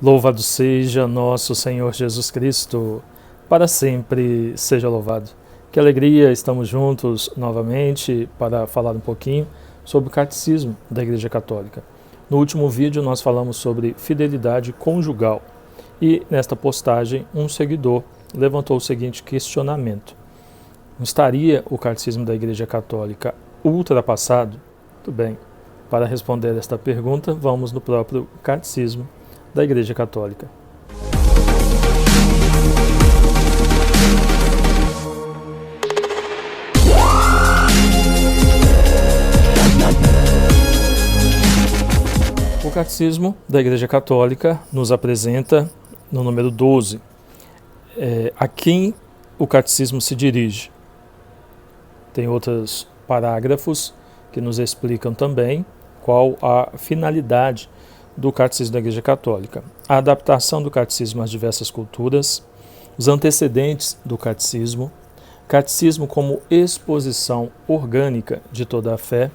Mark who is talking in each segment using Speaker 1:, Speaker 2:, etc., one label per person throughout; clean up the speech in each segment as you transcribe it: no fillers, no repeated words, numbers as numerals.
Speaker 1: Louvado seja nosso Senhor Jesus Cristo, para sempre seja louvado. Que alegria, estamos juntos novamente para falar um pouquinho sobre o Catecismo da Igreja Católica. No último vídeo nós falamos sobre fidelidade conjugal e nesta postagem um seguidor levantou o seguinte questionamento: estaria o Catecismo da Igreja Católica ultrapassado? Muito bem, para responder esta pergunta vamos no próprio Catecismo da Igreja Católica. O Catecismo da Igreja Católica nos apresenta no número 12 a quem o Catecismo se dirige. Tem outros parágrafos que nos explicam também qual a finalidade do Catecismo da Igreja Católica. A adaptação do Catecismo às diversas culturas, os antecedentes do Catecismo como exposição orgânica de toda a fé,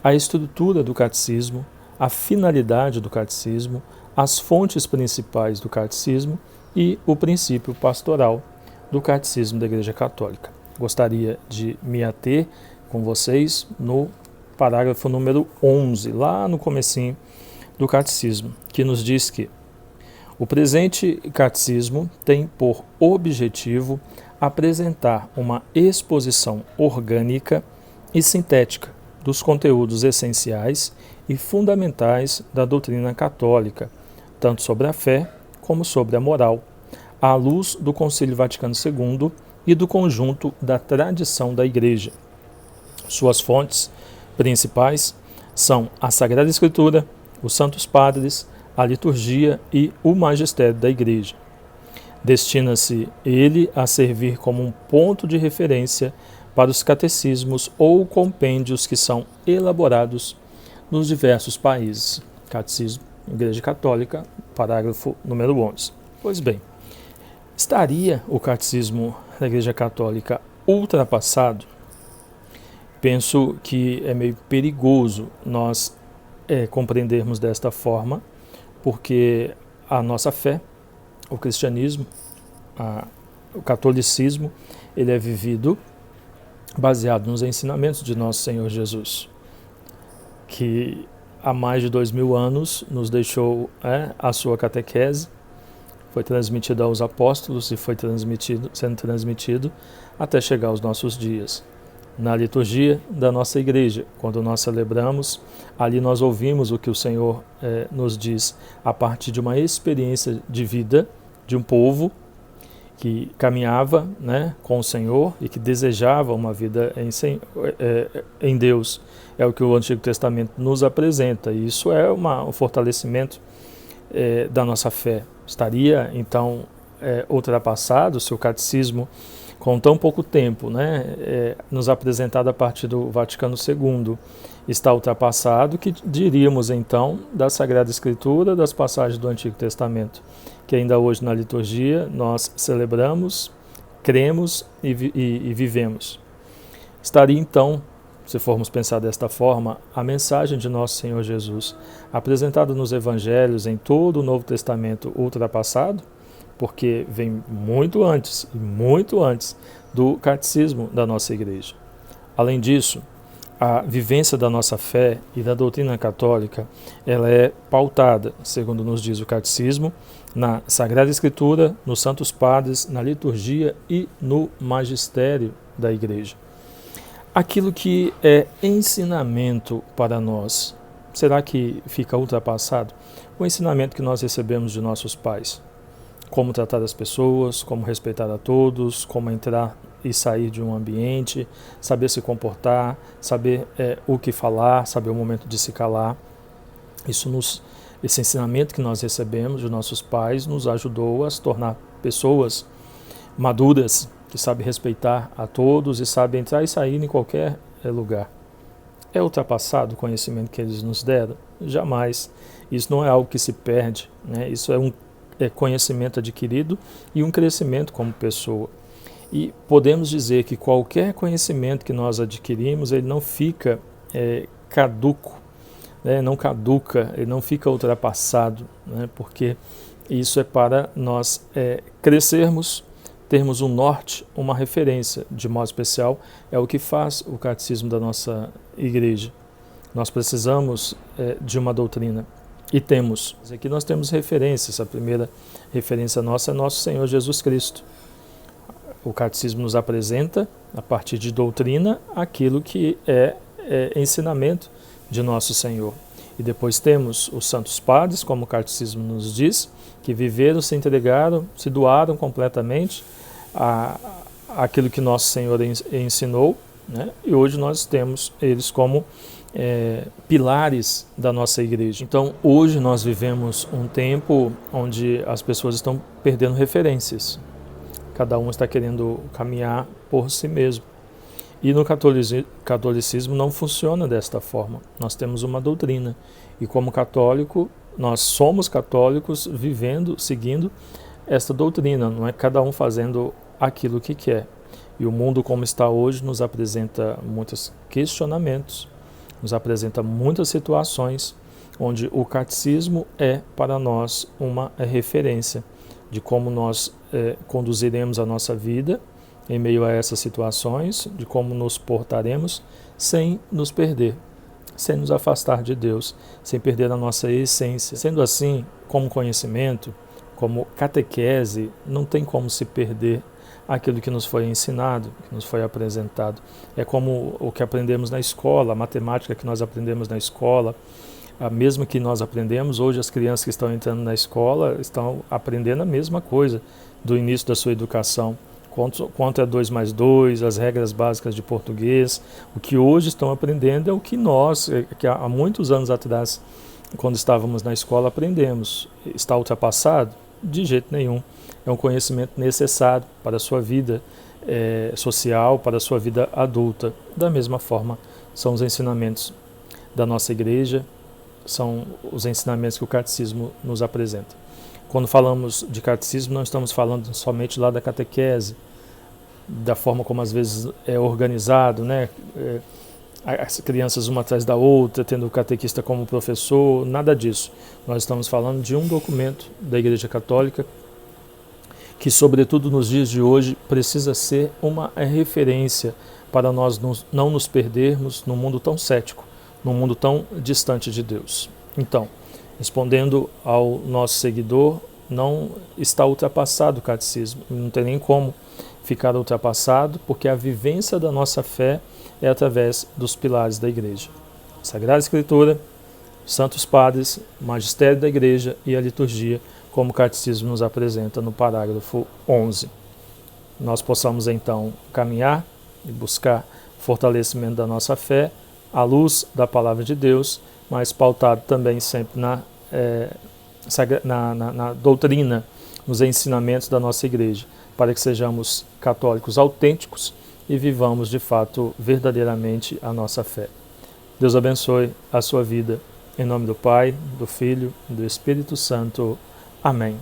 Speaker 1: a estrutura do Catecismo, a finalidade do Catecismo, as fontes principais do Catecismo e o princípio pastoral do Catecismo da Igreja Católica. Gostaria de me ater com vocês no parágrafo número 11, lá no comecinho do Catecismo, que nos diz que o presente Catecismo tem por objetivo apresentar uma exposição orgânica e sintética dos conteúdos essenciais e fundamentais da doutrina católica, tanto sobre a fé como sobre a moral, à luz do Concílio Vaticano II e do conjunto da tradição da Igreja. Suas fontes principais são a Sagrada Escritura, os Santos Padres, a liturgia e o magistério da Igreja. Destina-se ele a servir como um ponto de referência para os catecismos ou compêndios que são elaborados nos diversos países. Catecismo, Igreja Católica, parágrafo número 11. Pois bem, estaria o Catecismo da Igreja Católica ultrapassado? Penso que é meio perigoso nós compreendermos desta forma, porque a nossa fé, o cristianismo, o catolicismo, ele é vivido baseado nos ensinamentos de nosso Senhor Jesus, que há mais de 2000 anos nos deixou a sua catequese, foi transmitida aos apóstolos e foi sendo transmitido até chegar aos nossos dias. Na liturgia da nossa igreja, quando nós celebramos, ali nós ouvimos o que o Senhor nos diz a partir de uma experiência de vida de um povo que caminhava com o Senhor e que desejava uma vida em Deus. É o que o Antigo Testamento nos apresenta, e isso é um fortalecimento da nossa fé. Estaria, então, ultrapassado se o catecismo, com tão pouco tempo, nos apresentado a partir do Vaticano II, está ultrapassado, que diríamos então da Sagrada Escritura, das passagens do Antigo Testamento, que ainda hoje na liturgia nós celebramos, cremos e vivemos. Estaria então, se formos pensar desta forma, a mensagem de nosso Senhor Jesus, apresentada nos Evangelhos em todo o Novo Testamento, ultrapassado? Porque vem muito antes do catecismo da nossa igreja. Além disso, a vivência da nossa fé e da doutrina católica, ela é pautada, segundo nos diz o catecismo, na Sagrada Escritura, nos Santos Padres, na liturgia e no magistério da igreja. Aquilo que é ensinamento para nós, será que fica ultrapassado? O ensinamento que nós recebemos de nossos pais. Como tratar as pessoas, como respeitar a todos, como entrar e sair de um ambiente, saber se comportar, saber o que falar, saber o momento de se calar. Esse ensinamento que nós recebemos de nossos pais nos ajudou a se tornar pessoas maduras, que sabem respeitar a todos e sabem entrar e sair em qualquer lugar. É ultrapassado o conhecimento que eles nos deram? Jamais. Isso não é algo que se perde, Isso é conhecimento adquirido e um crescimento como pessoa. E podemos dizer que qualquer conhecimento que nós adquirimos, ele não fica caduco, né, não caduca, ele não fica ultrapassado, né, porque isso é para nós crescermos, termos um norte, uma referência, de modo especial, é o que faz o catecismo da nossa igreja. Nós precisamos de uma doutrina e temos. Aqui nós temos referências, a primeira referência nossa é nosso Senhor Jesus Cristo. O catecismo nos apresenta, a partir de doutrina, aquilo que é ensinamento de nosso Senhor. E depois temos os santos padres, como o catecismo nos diz, que viveram, se entregaram, se doaram completamente àquilo que nosso Senhor ensinou, né? E hoje nós temos eles como pilares da nossa igreja. Então, hoje nós vivemos um tempo onde as pessoas estão perdendo referências. Cada um está querendo caminhar por si mesmo. E no catolicismo não funciona desta forma. Nós temos uma doutrina. E como católico, nós somos católicos vivendo, seguindo esta doutrina. Não é cada um fazendo aquilo que quer. E o mundo como está hoje nos apresenta muitos questionamentos, nos apresenta muitas situações onde o catecismo é para nós uma referência de como nós conduziremos a nossa vida em meio a essas situações, de como nos portaremos sem nos perder, sem nos afastar de Deus, sem perder a nossa essência. Sendo assim, como conhecimento, como catequese, não tem como se perder aquilo que nos foi ensinado, que nos foi apresentado. É como o que aprendemos na escola, a matemática que nós aprendemos na escola, a mesma que nós aprendemos, hoje as crianças que estão entrando na escola estão aprendendo a mesma coisa do início da sua educação. Quanto é 2 mais 2, as regras básicas de português, o que hoje estão aprendendo é o que nós, que há muitos anos atrás, quando estávamos na escola, aprendemos. Está ultrapassado? De jeito nenhum. É um conhecimento necessário para a sua vida social, para a sua vida adulta. Da mesma forma, são os ensinamentos da nossa igreja, são os ensinamentos que o catecismo nos apresenta. Quando falamos de catecismo, não estamos falando somente lá da catequese, da forma como às vezes é organizado, né? As crianças uma atrás da outra, tendo o catequista como professor, nada disso. Nós estamos falando de um documento da Igreja Católica que, sobretudo nos dias de hoje, precisa ser uma referência para nós não nos perdermos num mundo tão cético, num mundo tão distante de Deus. Então, respondendo ao nosso seguidor, não está ultrapassado o catecismo, não tem nem como ficar ultrapassado, porque a vivência da nossa fé é através dos pilares da igreja. Sagrada Escritura, Santos Padres, Magistério da Igreja e a liturgia, como o catecismo nos apresenta no parágrafo 11. Nós possamos então caminhar e buscar fortalecimento da nossa fé à luz da palavra de Deus, mas pautado também sempre na doutrina, nos ensinamentos da nossa igreja, para que sejamos católicos autênticos e vivamos de fato verdadeiramente a nossa fé. Deus abençoe a sua vida. Em nome do Pai, do Filho e do Espírito Santo. Amém.